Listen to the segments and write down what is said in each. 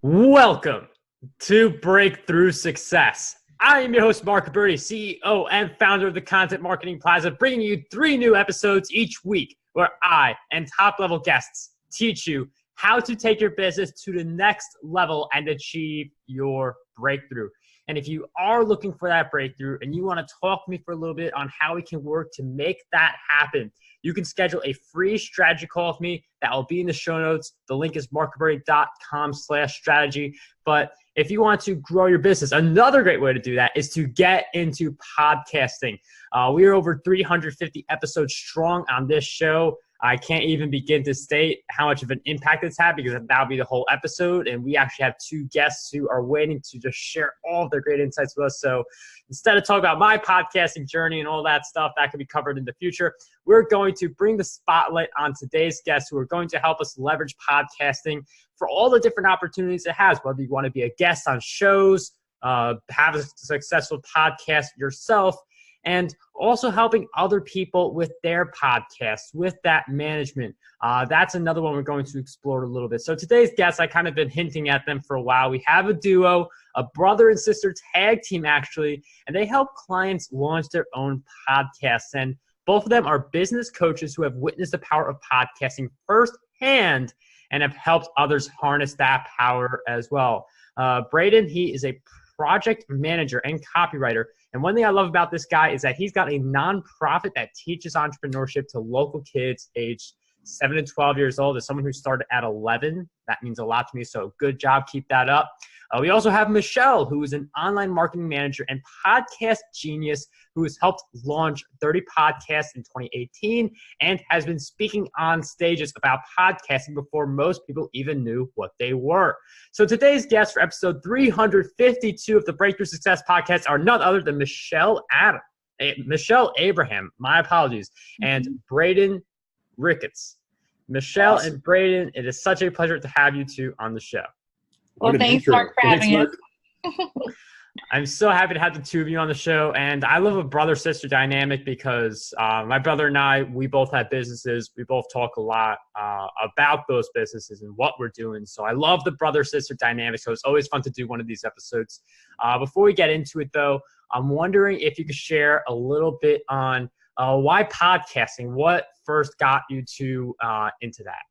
Welcome to Breakthrough Success. I am your host, Mark Berti, CEO and founder of the Content Marketing Plaza, bringing you 3 new episodes each week where I and top-level guests teach you how to take your business to the next level and achieve your breakthrough. And if you are looking for that breakthrough and you want to talk to me for a little bit on how we can work to make that happen, you can schedule a free strategy call with me. That will be in the show notes. The link is markberti.com/strategy. But if you want to grow your business, another great way to do that is to get into podcasting. We are over 350 episodes strong on this show. I can't even begin to state how much of an impact it's had because that'll be the whole episode. And we actually have 2 guests who are waiting to just share all of their great insights with us. So instead of talking about my podcasting journey and all that stuff that can be covered in the future, we're going to bring the spotlight on today's guests who are going to help us leverage podcasting for all the different opportunities it has, whether you want to be a guest on shows, have a successful podcast yourself, and also helping other people with their podcasts, with that management. That's another one we're going to explore a little bit. So today's guests, I kind of been hinting at them for a while. We have a duo, a brother and sister tag team actually, and they help clients launch their own podcasts. And both of them are business coaches who have witnessed the power of podcasting firsthand and have helped others harness that power as well. Braden, he is a project manager and copywriter. And one thing I love about this guy is that he's got a nonprofit that teaches entrepreneurship to local kids aged 7 to 12 years old. As someone who started at 11, that means a lot to me. So good job. Keep that up. We also have Michelle, who is an online marketing manager and podcast genius who has helped launch 30 podcasts in 2018 and has been speaking on stages about podcasting before most people even knew what they were. So today's guests for episode 352 of the Breakthrough Success podcast are none other than Michelle Abraham, my apologies, and Braden Ricketts. Michelle Awesome. And Braden, it is such a pleasure to have you two on the show. Well, thanks, Mark, for having us. I'm so happy to have the 2 of you on the show. And I love a brother-sister dynamic because my brother and I, we both have businesses. We both talk a lot about those businesses and what we're doing. So I love the brother-sister dynamic. So it's always fun to do one of these episodes. Before we get into it, though, I'm wondering if you could share a little bit on why podcasting, what first got you to into that?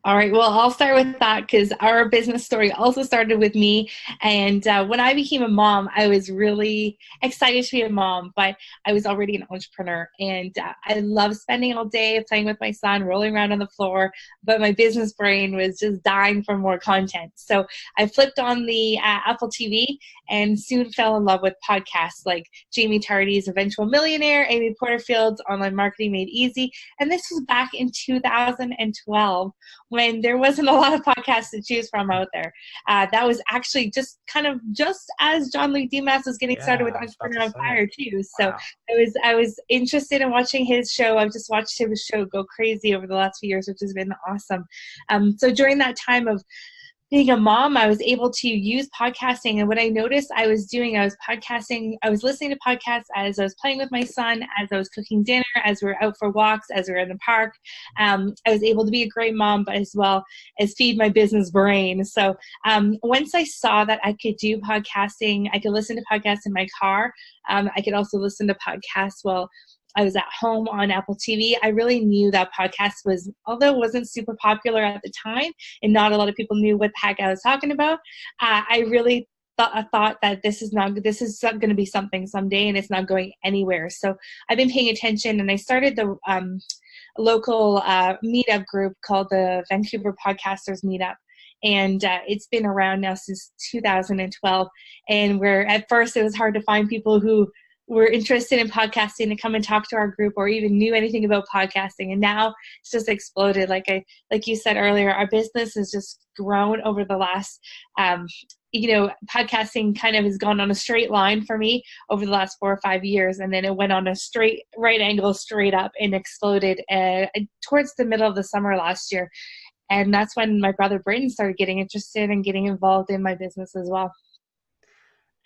All right, well, I'll start with that because our business story also started with me. And when I became a mom, I was really excited to be a mom, but I was already an entrepreneur. And I love spending all day playing with my son, rolling around on the floor, but my business brain was just dying for more content. So I flipped on the Apple TV and soon fell in love with podcasts like Jamie Tardy's Eventual Millionaire, Amy Porterfield's Online Marketing Made Easy. And this was back in 2012. When there wasn't a lot of podcasts to choose from out there. That was actually just as John Lee Dumas was getting started with Entrepreneur on Fire too. So wow. I was interested in watching his show. I've just watched his show go crazy over the last few years, which has been awesome. So during that time of being a mom, I was able to use podcasting. And what I noticed I was doing, I was podcasting, I was listening to podcasts as I was playing with my son, as I was cooking dinner, as we were out for walks, as we were in the park. I was able to be a great mom, but as well as feed my business brain. So once I saw that I could do podcasting, I could listen to podcasts in my car. I could also listen to podcasts while I was at home on Apple TV. I really knew that podcast was, although it wasn't super popular at the time and not a lot of people knew what the heck I was talking about, I really thought that this is going to be something someday and it's not going anywhere. So I've been paying attention and I started the local meetup group called the Vancouver Podcasters Meetup. And it's been around now since 2012. And where at first it was hard to find people who were interested in podcasting to come and talk to our group or even knew anything about podcasting. And now it's just exploded. Like you said earlier, our business has just grown over the last, podcasting kind of has gone on a straight line for me over the last 4 or 5 years. And then it went on a straight right angle, straight up and exploded towards the middle of the summer last year. And that's when my brother Braden started getting interested and getting involved in my business as well.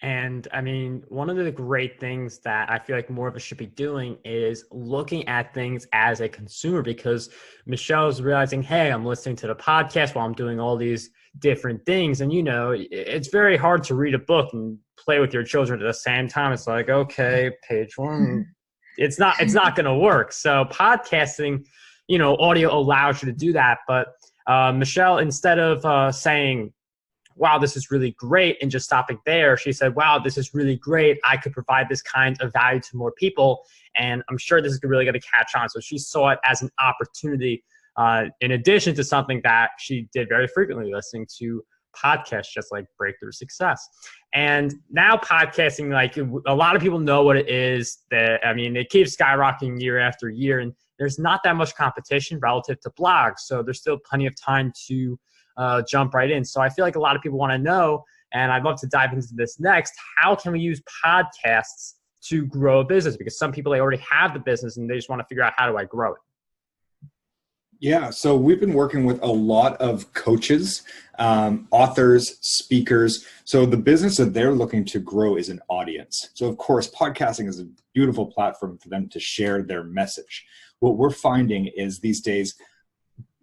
And I mean, one of the great things that I feel like more of us should be doing is looking at things as a consumer, because Michelle's realizing, hey, I'm listening to the podcast while I'm doing all these different things. And, it's very hard to read a book and play with your children at the same time. It's like, okay, page one, it's not going to work. So podcasting, audio allows you to do that. But Michelle, instead of saying, wow, this is really great, and just stopping there, she said, wow, this is really great. I could provide this kind of value to more people, and I'm sure this is really going to catch on. So she saw it as an opportunity, in addition to something that she did very frequently, listening to podcasts just like Breakthrough Success. And now podcasting, like a lot of people know what it is. It keeps skyrocketing year after year, and there's not that much competition relative to blogs. So there's still plenty of time to jump right in. So I feel like a lot of people want to know, and I'd love to dive into this next, how can we use podcasts to grow a business? Because some people, they already have the business and they just want to figure out, how do I grow it? Yeah, so we've been working with a lot of coaches, authors, speakers. So the business that they're looking to grow is an audience. So of course, podcasting is a beautiful platform for them to share their message. What we're finding is these days,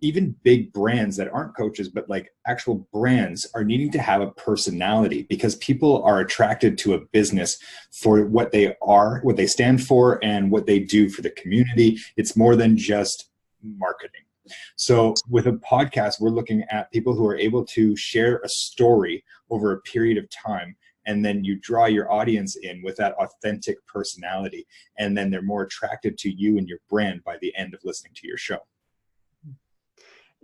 even big brands that aren't coaches, but like actual brands, are needing to have a personality, because people are attracted to a business for what they are, what they stand for, and what they do for the community. It's more than just marketing. So with a podcast, we're looking at people who are able to share a story over a period of time, and then you draw your audience in with that authentic personality, and then they're more attracted to you and your brand by the end of listening to your show.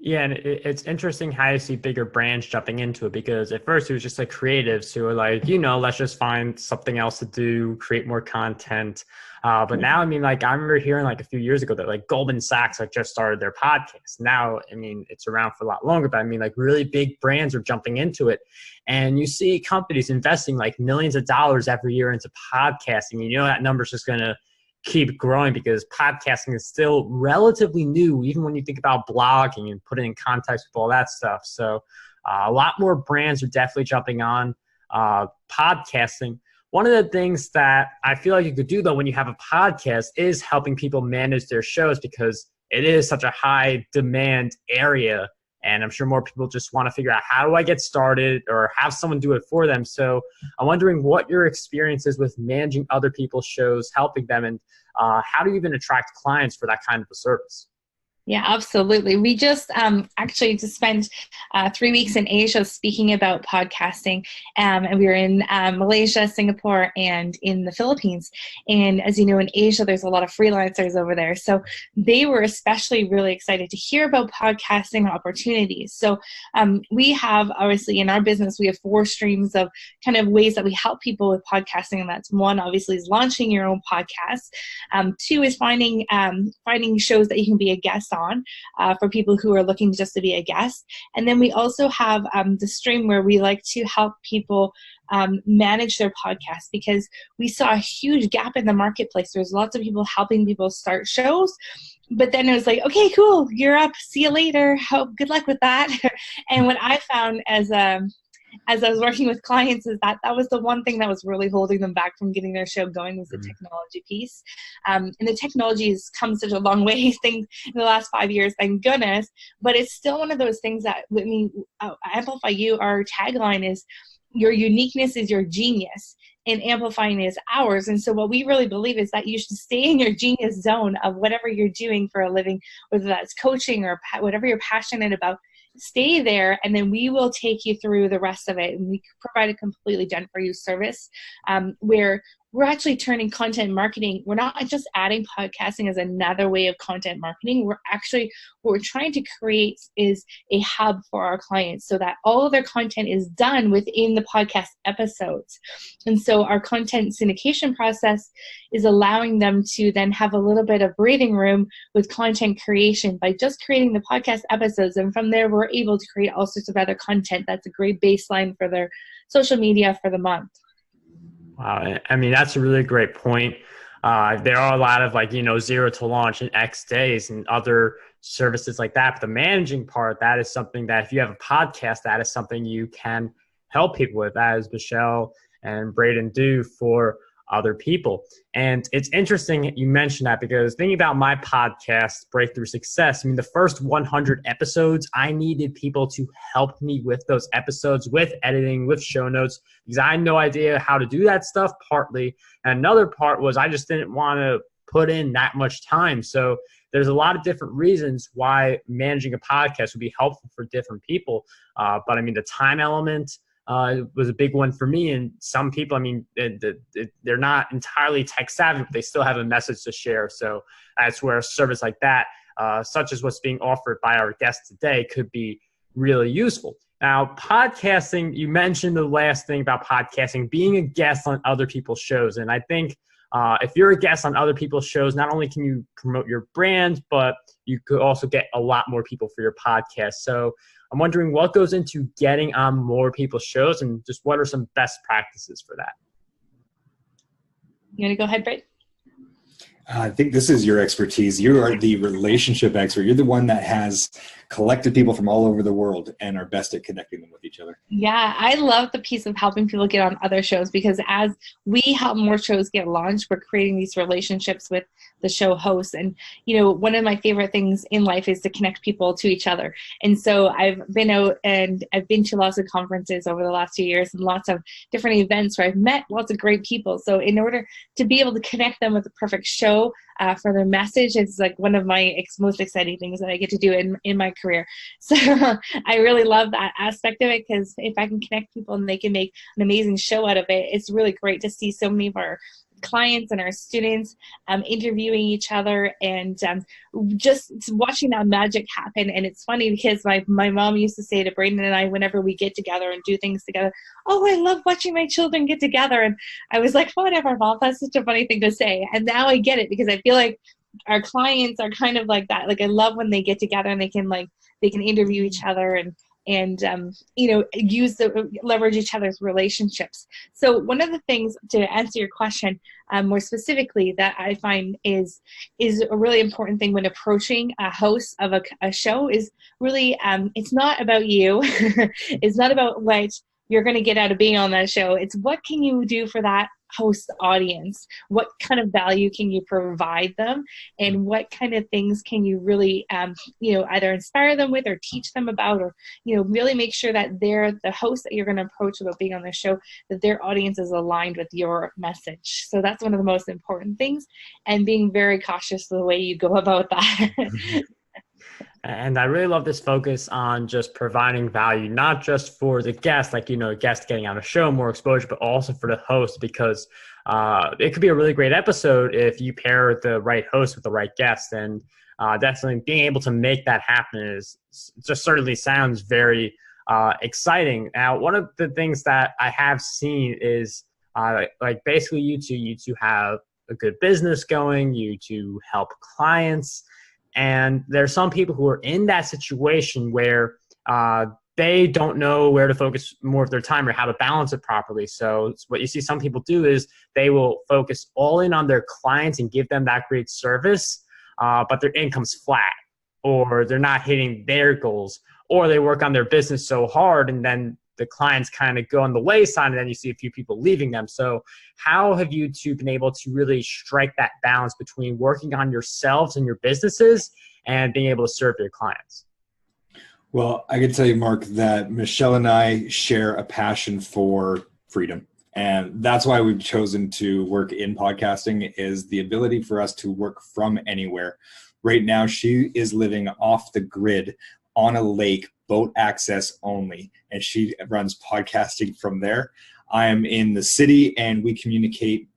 Yeah, and it's interesting how you see bigger brands jumping into it, because at first it was just like creatives who were like, let's just find something else to do, create more content. But now, I remember hearing like a few years ago that like Goldman Sachs like just started their podcast. Now, it's around for a lot longer, but like really big brands are jumping into it. And you see companies investing like millions of dollars every year into podcasting. That number's just going to keep growing, because podcasting is still relatively new, even when you think about blogging and putting in context with all that stuff. So a lot more brands are definitely jumping on podcasting. One of the things that I feel like you could do, though, when you have a podcast is helping people manage their shows, because it is such a high demand area. And I'm sure more people just want to figure out, how do I get started, or have someone do it for them. So I'm wondering what your experience is with managing other people's shows, helping them, and how do you even attract clients for that kind of a service? Yeah, absolutely. We just actually just spent 3 weeks in Asia speaking about podcasting, and we were in Malaysia, Singapore, and in the Philippines. And as you know, in Asia, there's a lot of freelancers over there. So they were especially really excited to hear about podcasting opportunities. So we have, obviously, in our business, we have 4 streams of kind of ways that we help people with podcasting. And that's 1, obviously, is launching your own podcast. 2 is finding shows that you can be a guest on for people who are looking just to be a guest. And then we also have the stream where we like to help people manage their podcast, because we saw a huge gap in the marketplace. There's lots of people helping people start shows, but then it was like, okay, cool, you're up, see you later, good luck with that. And what I found as I was working with clients is that was the one thing that was really holding them back from getting their show going, was the technology piece. And the technology has come such a long way in the last 5 years, thank goodness. But it's still one of those things that, Amplify You, our tagline is, your uniqueness is your genius, and amplifying is ours. And so what we really believe is that you should stay in your genius zone of whatever you're doing for a living, whether that's coaching or whatever you're passionate about. Stay there, and then we will take you through the rest of it. And we provide a completely done for you service where we're actually turning content marketing. We're not just adding podcasting as another way of content marketing. What we're trying to create is a hub for our clients, so that all of their content is done within the podcast episodes. And so our content syndication process is allowing them to then have a little bit of breathing room with content creation by just creating the podcast episodes. And from there, we're able to create all sorts of other content that's a great baseline for their social media for the month. Wow. That's a really great point. There are a lot of 0 to launch in X days and other services like that. But the managing part, that is something that if you have a podcast, that is something you can help people with, as Michelle and Braden do for other people. And it's interesting you mentioned that, because thinking about my podcast, Breakthrough Success, I mean, the first 100 episodes, I needed people to help me with those episodes, with editing, with show notes, because I had no idea how to do that stuff, partly. And another part was I just didn't want to put in that much time. So there's a lot of different reasons why managing a podcast would be helpful for different people. But I mean, the time element was a big one for me. And some people, I mean, they're not entirely tech savvy, but they still have a message to share. So that's where a service like that, such as what's being offered by our guest today, could be really useful. Now, podcasting, you mentioned the last thing about podcasting, being a guest on other people's shows. And I think if you're a guest on other people's shows, not only can you promote your brand, but you could also get a lot more people for your podcast. So I'm wondering what goes into getting on more people's shows, and just what are some best practices for that? You want to go ahead, Brett? I think this is your expertise. You are the relationship expert. You're the one that has collected people from all over the world and are best at connecting them with each other. Yeah, I love the piece of helping people get on other shows, because as we help more shows get launched, we're creating these relationships with the show hosts. And, you know, one of my favorite things in life is to connect people to each other. And so I've been out and I've been to lots of conferences over the last 2 years and lots of different events where I've met lots of great people. So in order to be able to connect them with the perfect show for their message, it's like one of my most exciting things that I get to do in my career. So I really love that aspect of it, because if I can connect people and they can make an amazing show out of it, it's really great to see so many of our clients and our students interviewing each other and just watching that magic happen. And it's funny because my mom used to say to Braden and I, whenever we get together and do things together, "Oh, I love watching my children get together." And I was like, "Whatever, Mom, that's such a funny thing to say." And now I get it, because I feel like our clients are kind of like that. Like, I love when they get together and they can interview each other and you know, leverage each other's relationships. So one of the things, to answer your question more specifically, that I find is a really important thing when approaching a host of a show is really, it's not about you. It's not about what you're going to get out of being on that show. It's what can you do for that host audience? What kind of value can you provide them? And what kind of things can you really, you know, either inspire them with or teach them about, or, you know, really make sure that they're the host that you're going to approach about being on the show, that their audience is aligned with your message. So that's one of the most important things, and being very cautious of the way you go about that. And I really love this focus on just providing value, not just for the guest, like, you know, a guest getting on a show, more exposure, but also for the host, because it could be a really great episode if you pair the right host with the right guest. And definitely being able to make that happen is just certainly sounds very exciting. Now, one of the things that I have seen is like basically you two have a good business going, you two help clients. And there's some people who are in that situation where they don't know where to focus more of their time or how to balance it properly. So what you see some people do is they will focus all in on their clients and give them that great service, but their income's flat, or they're not hitting their goals, or they work on their business so hard and then the clients kind of go on the wayside, and then you see a few people leaving them. So how have you two been able to really strike that balance between working on yourselves and your businesses and being able to serve your clients? Well, I can tell you, Mark, that Michelle and I share a passion for freedom. And that's why we've chosen to work in podcasting, is the ability for us to work from anywhere. Right now, she is living off the grid on a lake, boat access only, and she runs podcasting from there. I am in the city, and we communicate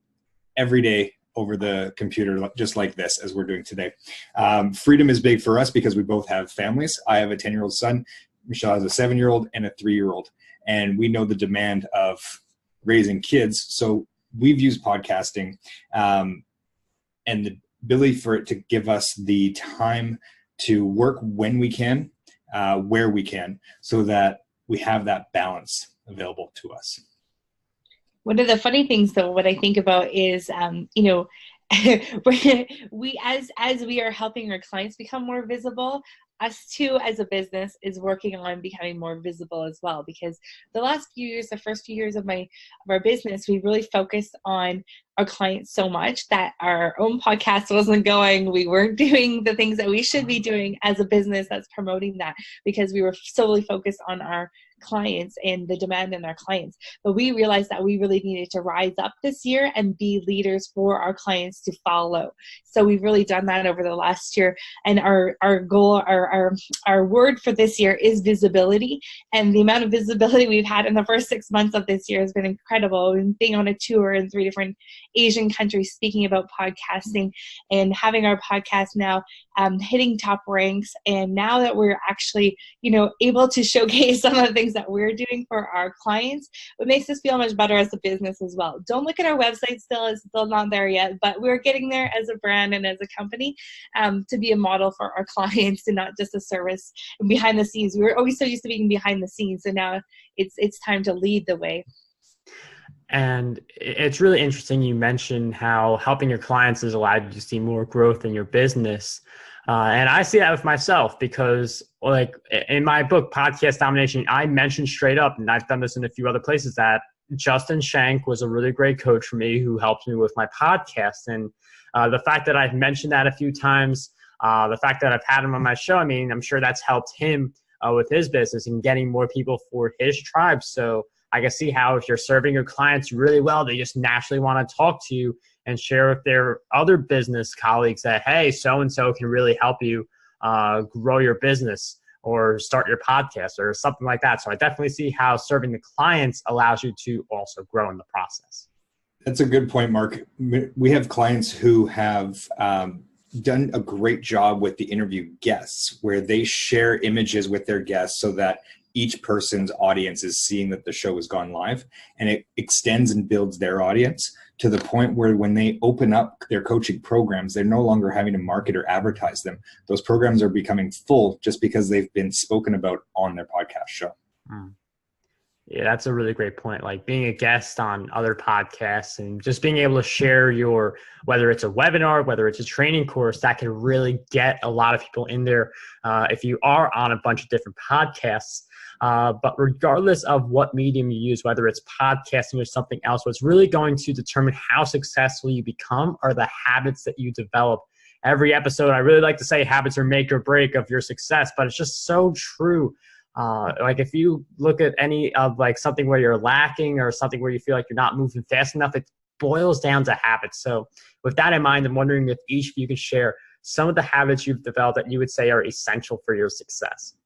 every day over the computer, just like this, as we're doing today. Freedom is big for us because we both have families. I have a 10-year-old son. Michelle has a 7-year-old and a 3-year-old, and we know the demand of raising kids. So we've used podcasting and the ability for it to give us the time to work when we can, where we can, so that we have that balance available to us. One of the funny things, though, what I think about is, you know, we as we are helping our clients become more visible, us too as a business is working on becoming more visible as well, because the last few years, the first few years of our business, we really focused on our clients so much that our own podcast wasn't going. We weren't doing the things that we should be doing as a business that's promoting that, because we were solely focused on our clients and the demand in our clients. But we realized that we really needed to rise up this year and be leaders for our clients to follow. So we've really done that over the last year. And our goal, our word for this year is visibility. And the amount of visibility we've had in the first 6 months of this year has been incredible. And being on a tour in 3 different Asian countries speaking about podcasting, and having our podcast now hitting top ranks. And now that we're actually, able to showcase some of the things that we're doing for our clients, it makes us feel much better as a business as well. Don't look at our website still, it's still not there yet, but we're getting there as a brand and as a company, to be a model for our clients and not just a service. And behind the scenes, we were always so used to being behind the scenes, so now it's time to lead the way. And it's really interesting you mentioned how helping your clients has allowed you to see more growth in your business. And I see that with myself, because like in my book, Podcast Domination, I mentioned straight up, and I've done this in a few other places, that Justin Shank was a really great coach for me who helped me with my podcast. And the fact that I've mentioned that a few times, the fact that I've had him on my show, I mean, I'm sure that's helped him with his business and getting more people for his tribe. So I can see how if you're serving your clients really well, they just naturally want to talk to you and share with their other business colleagues that, hey, so-and-so can really help you grow your business or start your podcast or something like that. So I definitely see how serving the clients allows you to also grow in the process. That's a good point, Mark. We have clients who have done a great job with the interview guests, where they share images with their guests so that each person's audience is seeing that the show has gone live, and it extends and builds their audience to the point where when they open up their coaching programs, they're no longer having to market or advertise them. Those programs are becoming full just because they've been spoken about on their podcast show. Yeah, that's a really great point. Like being a guest on other podcasts and just being able to share your, whether it's a webinar, whether it's a training course, that can really get a lot of people in there if you are on a bunch of different podcasts. But regardless of what medium you use, whether it's podcasting or something else, what's really going to determine how successful you become are the habits that you develop. Every episode, I really like to say habits are make or break of your success, but it's just so true. Like if you look at any of like something where you're lacking or something where you feel like you're not moving fast enough, it boils down to habits. So with that in mind, I'm wondering if each of you could share some of the habits you've developed that you would say are essential for your success.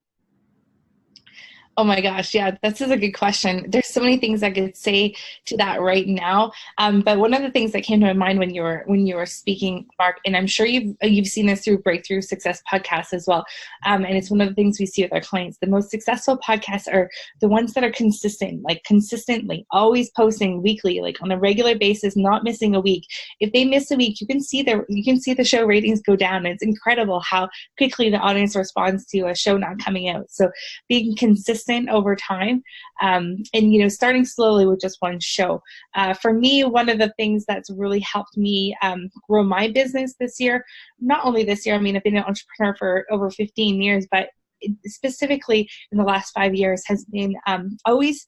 Oh my gosh, yeah, that's a good question. There's so many things I could say to that right now. But one of the things that came to my mind when you were speaking, Mark, and I'm sure you've seen this through Breakthrough Success podcasts as well. And it's one of the things we see with our clients. The most successful podcasts are the ones that are consistent, like consistently, always posting weekly, like on a regular basis, not missing a week. If they miss a week, you can see the show ratings go down. It's incredible how quickly the audience responds to a show not coming out. So being consistent over time, and starting slowly with just one show. For me, one of the things that's really helped me grow my business this year, not only this year, I mean, I've been an entrepreneur for over 15 years, but specifically in the last 5 years has been always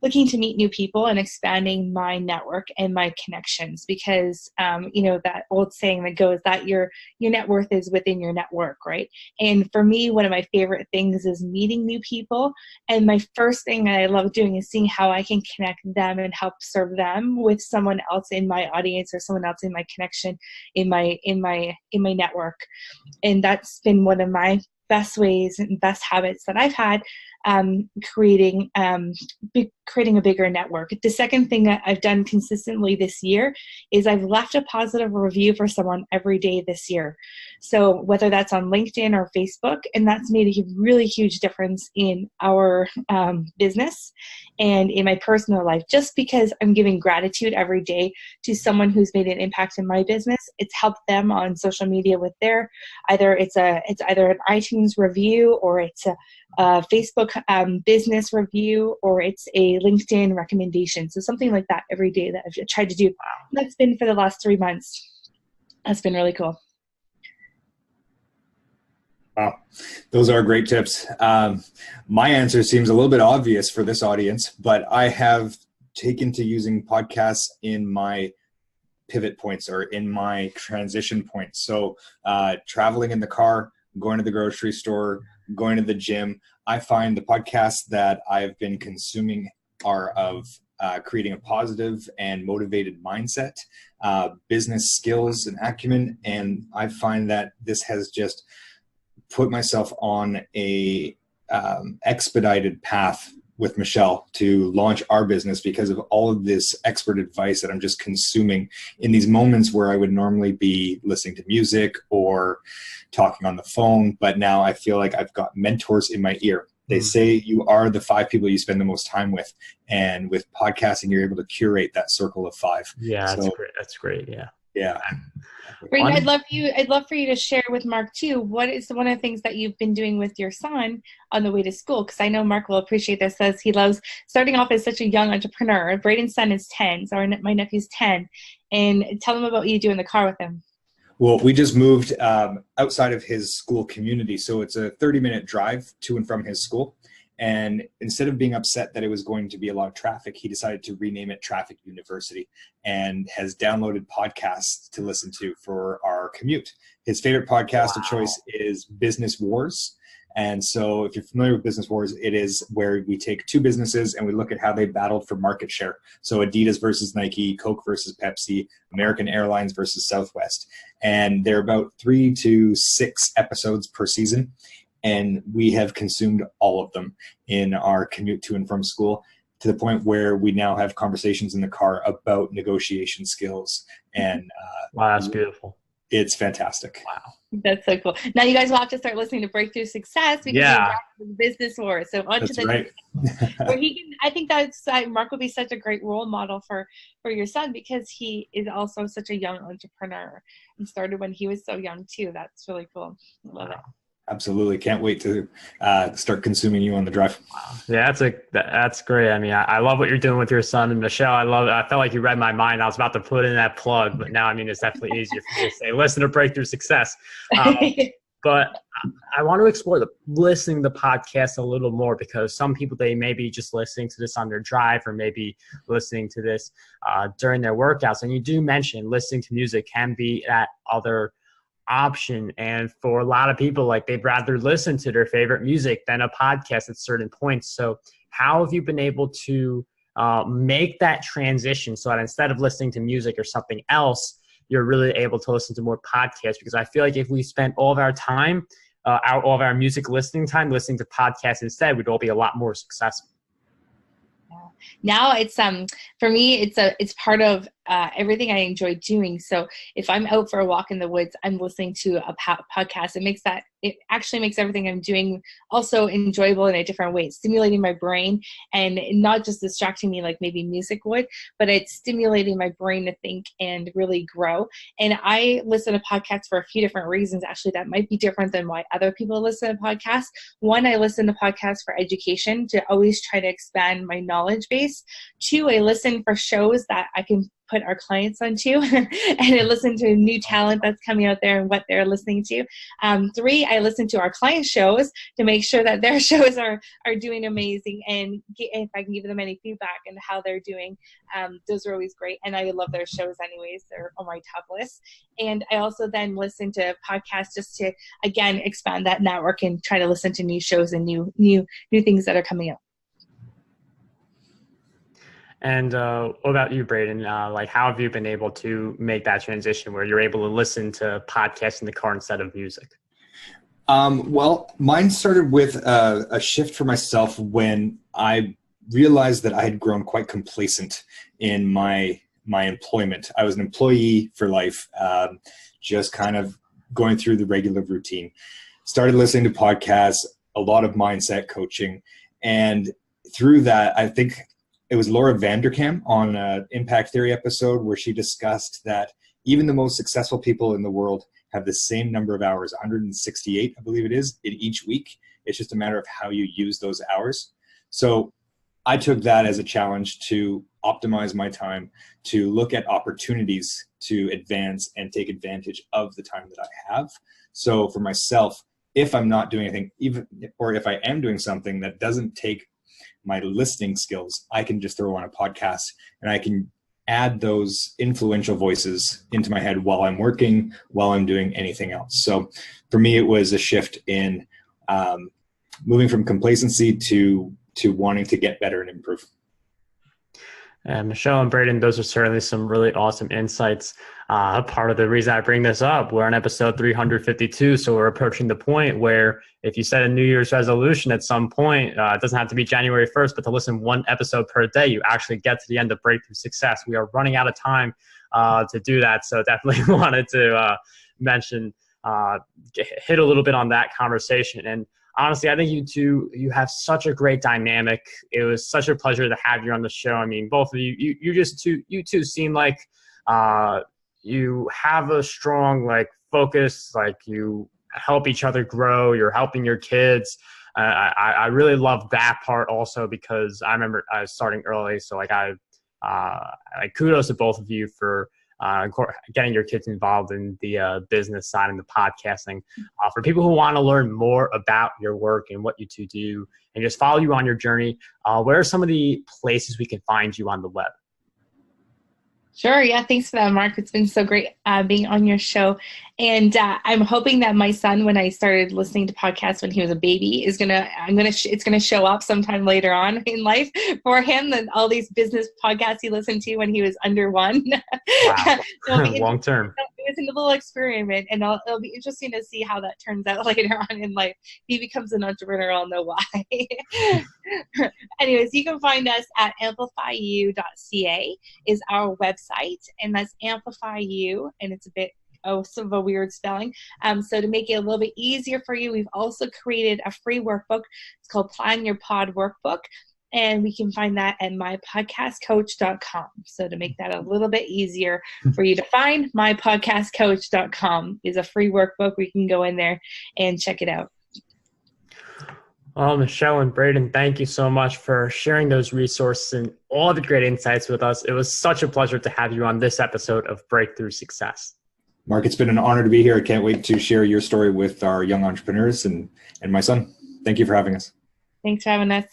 looking to meet new people and expanding my network and my connections, because that old saying that goes that your net worth is within your network, right? And for me, one of my favorite things is meeting new people. And my first thing that I love doing is seeing how I can connect them and help serve them with someone else in my audience or someone else in my connection in my network. And that's been one of my best ways and best habits that I've had, creating a bigger network. The second thing that I've done consistently this year is I've left a positive review for someone every day this year. So whether that's on LinkedIn or Facebook, and that's made a really huge difference in our business and in my personal life. Just because I'm giving gratitude every day to someone who's made an impact in my business, it's helped them on social media with their it's either an iTunes review, or it's a Facebook business review, or it's a LinkedIn recommendation. So something like that every day that I've tried to do. That's been for the last 3 months. That's been really cool. Wow, those are great tips. My answer seems a little bit obvious for this audience, but I have taken to using podcasts in my pivot points or in my transition points. So traveling in the car, going to the grocery store, going to the gym, I find the podcasts that I've been consuming are of creating a positive and motivated mindset, business skills and acumen. And I find that this has just put myself on a expedited path with Michelle to launch our business because of all of this expert advice that I'm just consuming in these moments where I would normally be listening to music or talking on the phone. But now I feel like I've got mentors in my ear. They say you are the 5 people you spend the most time with. And with podcasting, you're able to curate that circle of 5. Yeah, that's great. That's great. Yeah. Yeah. Braden, I'd love for you to share with Mark too. What is one of the things that you've been doing with your son on the way to school? Because I know Mark will appreciate this, as he loves starting off as such a young entrepreneur. Braden's son is 10, so my nephew's 10. And tell him about what you do in the car with him. Well, we just moved outside of his school community. So it's a 30-minute drive to and from his school. And instead of being upset that it was going to be a lot of traffic, he decided to rename it Traffic University and has downloaded podcasts to listen to for our commute. His favorite podcast of choice is Business Wars. And so if you're familiar with Business Wars, it is where we take 2 businesses and we look at how they battled for market share. So Adidas versus Nike, Coke versus Pepsi, American Airlines versus Southwest. And they're about 3 to 6 episodes per season. And we have consumed all of them in our commute to and from school, to the point where we now have conversations in the car about negotiation skills. And wow, that's beautiful. It's fantastic. Wow. That's so cool. Now you guys will have to start listening to Breakthrough Success because you're Business Wars. So on to the right. where he can. I think that's Mark will be such a great role model for your son, because he is also such a young entrepreneur and started when he was so young too. That's really cool. I love it. Absolutely. Can't wait to start consuming you on the drive. Yeah, that's great. I mean, I love what you're doing with your son. And Michelle, I felt like you read my mind. I was about to put in that plug, but now, I mean, it's definitely easier for me to say, listen to Breakthrough Success. But I want to explore listening to the podcast a little more, because some people, they may be just listening to this on their drive, or maybe listening to this during their workouts. And you do mention listening to music can be that other option, and for a lot of people, like, they'd rather listen to their favorite music than a podcast at certain points. So how have you been able to make that transition so that instead of listening to music or something else, you're really able to listen to more podcasts? Because I feel like if we spent all of our time, all of our music listening time, listening to podcasts instead, we'd all be a lot more successful. Now it's for me, it's part of everything I enjoy doing. So if I'm out for a walk in the woods, I'm listening to a podcast. It actually makes everything I'm doing also enjoyable in a different way. It's stimulating my brain and not just distracting me like maybe music would, but it's stimulating my brain to think and really grow. And I listen to podcasts for a few different reasons, actually, that might be different than why other people listen to podcasts. One, I listen to podcasts for education, to always try to expand my knowledge base. 2, I listen for shows that I can put our clients onto and I listen to new talent that's coming out there and what they're listening to. 3, I listen to our client shows to make sure that their shows are doing amazing, and if I can give them any feedback and how they're doing, those are always great. And I love their shows anyways. They're on my top list. And I also then listen to podcasts just to, again, expand that network and try to listen to new shows and new things that are coming out. And what about you, Braden? Like, how have you been able to make that transition where you're able to listen to podcasts in the car instead of music? Well, mine started with a shift for myself when I realized that I had grown quite complacent in my employment. I was an employee for life, just kind of going through the regular routine. Started listening to podcasts, a lot of mindset coaching, and through that, I think it was Laura Vanderkam on an Impact Theory episode where she discussed that even the most successful people in the world have the same number of hours, 168, I believe it is, in each week. It's just a matter of how you use those hours. So I took that as a challenge to optimize my time, to look at opportunities to advance and take advantage of the time that I have. So for myself, if I'm not doing anything, even, or if I am doing something that doesn't take my listening skills, I can just throw on a podcast and I can add those influential voices into my head while I'm working, while I'm doing anything else. So for me, it was a shift in moving from complacency to wanting to get better and improve. And Michelle and Braden, those are certainly some really awesome insights. Part of the reason I bring this up, we're on episode 352, so we're approaching the point where if you set a New Year's resolution at some point, it doesn't have to be January 1st, but to listen one episode per day, you actually get to the end of Breakthrough Success. We are running out of time to do that, so definitely wanted to mention, hit a little bit on that conversation. And honestly, I think you have such a great dynamic. It was such a pleasure to have you on the show. I mean, both of you two seem like you have a strong focus, you help each other grow. You're helping your kids. I really love that part also, because I remember I was starting early. So kudos to both of you for getting your kids involved in the business side and the podcasting. For people who want to learn more about your work and what you two do and just follow you on your journey, where are some of the places we can find you on the web? Sure. Yeah. Thanks for that, Mark. It's been so great being on your show. And I'm hoping that my son, when I started listening to podcasts when he was a baby, it's gonna show up sometime later on in life for him, and all these business podcasts he listened to when he was under 1. Wow. Long term. It's a little experiment, and it'll be interesting to see how that turns out later on in life. If he becomes an entrepreneur, I'll know why. Anyways, you can find us at amplifyu.ca is our website, and that's amplifyu, and it's a bit some of a weird spelling. So to make it a little bit easier for you, we've also created a free workbook. It's called Plan Your Pod Workbook. And we can find that at mypodcastcoach.com. So to make that a little bit easier for you to find, mypodcastcoach.com is a free workbook. We can go in there and check it out. Well, Michelle and Braden, thank you so much for sharing those resources and all the great insights with us. It was such a pleasure to have you on this episode of Breakthrough Success. Mark, it's been an honor to be here. I can't wait to share your story with our young entrepreneurs and my son. Thank you for having us. Thanks for having us.